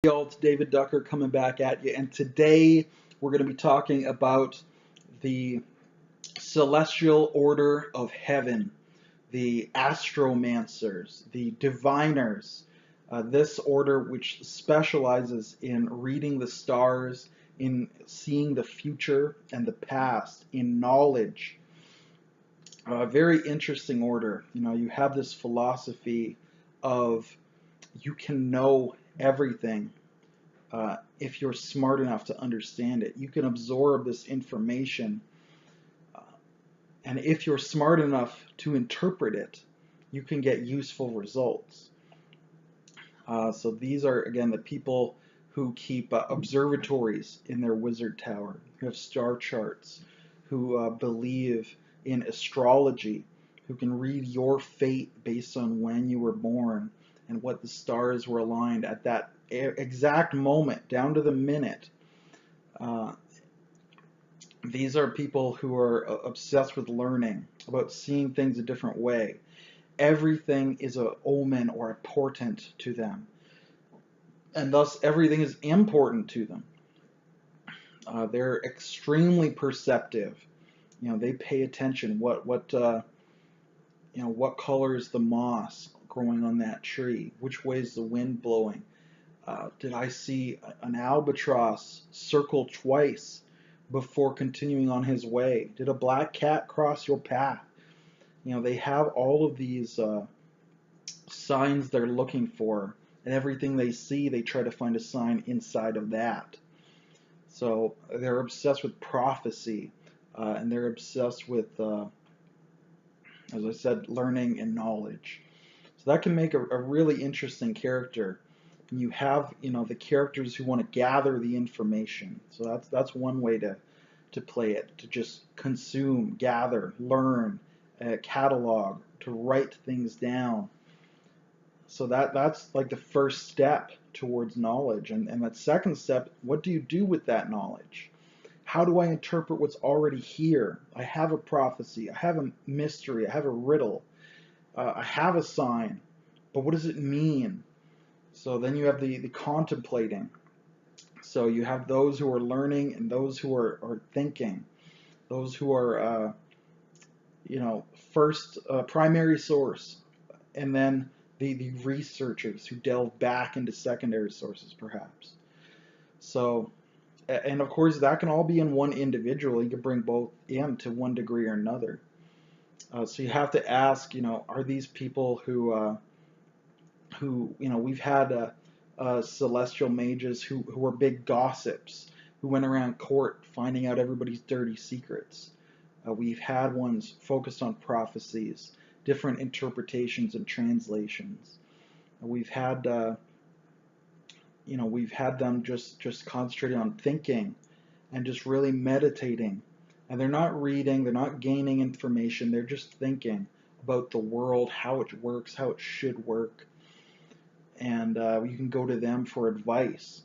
Y'all, it's David Ducker coming back at you, and today we're going to be talking about the celestial order of heaven, the astromancers, the diviners. This order, which specializes in reading the stars, in seeing the future and the past, in knowledge. A very interesting order. You have this philosophy of you can know everything if you're smart enough to understand it. You can absorb this information, uh, and if you're smart enough to interpret it, you can get useful results. So these are, again, the people who keep observatories in their wizard tower, who have star charts, who believe in astrology, who can read your fate based on when you were born and what the stars were aligned at that exact moment, down to the minute. Uh, these are people who are obsessed with learning, about seeing things a different way. Everything is an omen or a portent to them, and thus everything is important to them. They're extremely perceptive. They pay attention. What color is the moss growing on that tree? Which way is the wind blowing? Did I see an albatross circle twice before continuing on his way? Did a black cat cross your path? They have all of these signs they're looking for, and everything they see, they try to find a sign inside of that. So they're obsessed with prophecy, and they're obsessed with, as I said, learning and knowledge. So that can make a really interesting character. You have, the characters who want to gather the information. So that's one way to play it, to just consume, gather, learn, catalog, to write things down. So that's like the first step towards knowledge. And that second step, what do you do with that knowledge? How do I interpret what's already here? I have a prophecy, I have a mystery, I have a riddle, I have a sign, but what does it mean? So then you have the contemplating. So you have those who are learning and those who are thinking, those who are, first primary source, and then the researchers who delve back into secondary sources, perhaps. So, and of course, that can all be in one individual. You can bring both in to one degree or another. So you have to ask, are these people who we've had celestial mages who were big gossips, who went around court finding out everybody's dirty secrets. We've had ones focused on prophecies, different interpretations and translations. We've had we've had them just concentrating on thinking and just really meditating. And they're not reading, they're not gaining information, they're just thinking about the world, how it works, how it should work. And you can go to them for advice.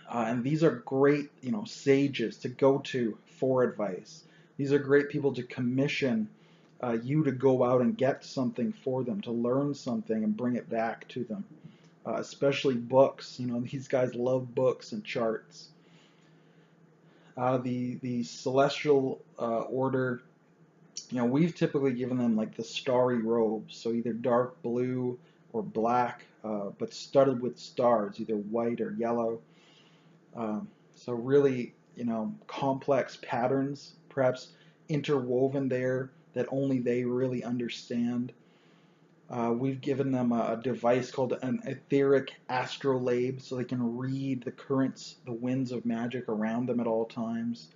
And these are great, sages to go to for advice. These are great people to commission you to go out and get something for them, to learn something and bring it back to them. Especially books. These guys love books and charts. The celestial order, we've typically given them like the starry robes, so either dark blue or black, but studded with stars, either white or yellow. So really, complex patterns, perhaps interwoven there that only they really understand. We've given them a device called an etheric astrolabe, so they can read the currents, the winds of magic around them at all times.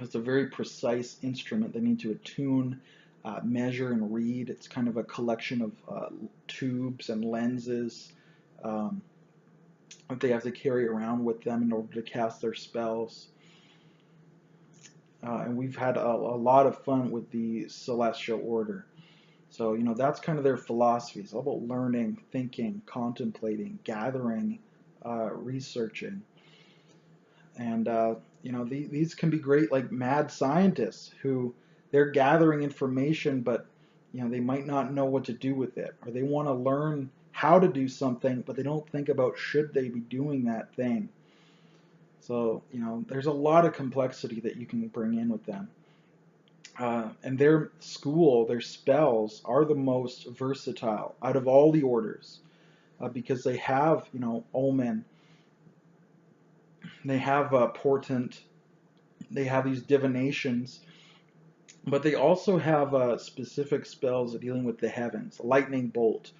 It's a very precise instrument they need to attune, measure, and read. It's kind of a collection of tubes and lenses that they have to carry around with them in order to cast their spells. And we've had a lot of fun with the celestial order. So, that's kind of their philosophy. It's all about learning, thinking, contemplating, gathering, researching. And, these can be great, like mad scientists who they're gathering information, but, they might not know what to do with it, or they want to learn how to do something, but they don't think about should they be doing that thing. So, there's a lot of complexity that you can bring in with them. And their spells are the most versatile out of all the orders, because they have, omen, they have portent, they have these divinations, but they also have specific spells dealing with the heavens, lightning bolt,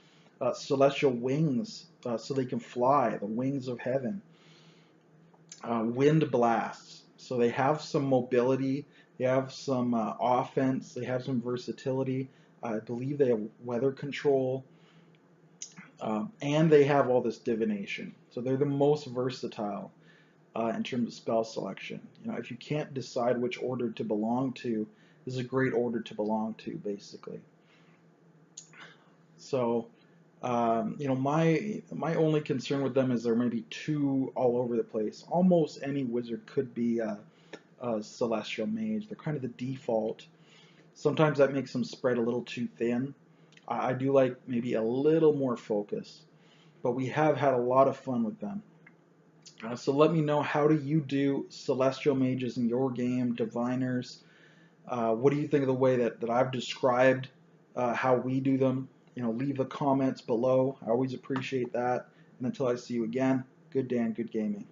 celestial wings, so they can fly, the wings of heaven, wind blasts, so they have some mobility, they have some offense, they have some versatility. I believe they have weather control, and they have all this divination. So they're the most versatile in terms of spell selection. If you can't decide which order to belong to, this is a great order to belong to, basically. So, my only concern with them is they're maybe too all over the place. Almost any wizard could be a celestial mage. They're kind of the default. Sometimes that makes them spread a little too thin. I do like maybe a little more focus, but we have had a lot of fun with them. So let me know, how do you do celestial mages in your game, diviners? What do you think of the way that I've described how we do them? Leave the comments below. I always appreciate that. And until I see you again, good day and good gaming.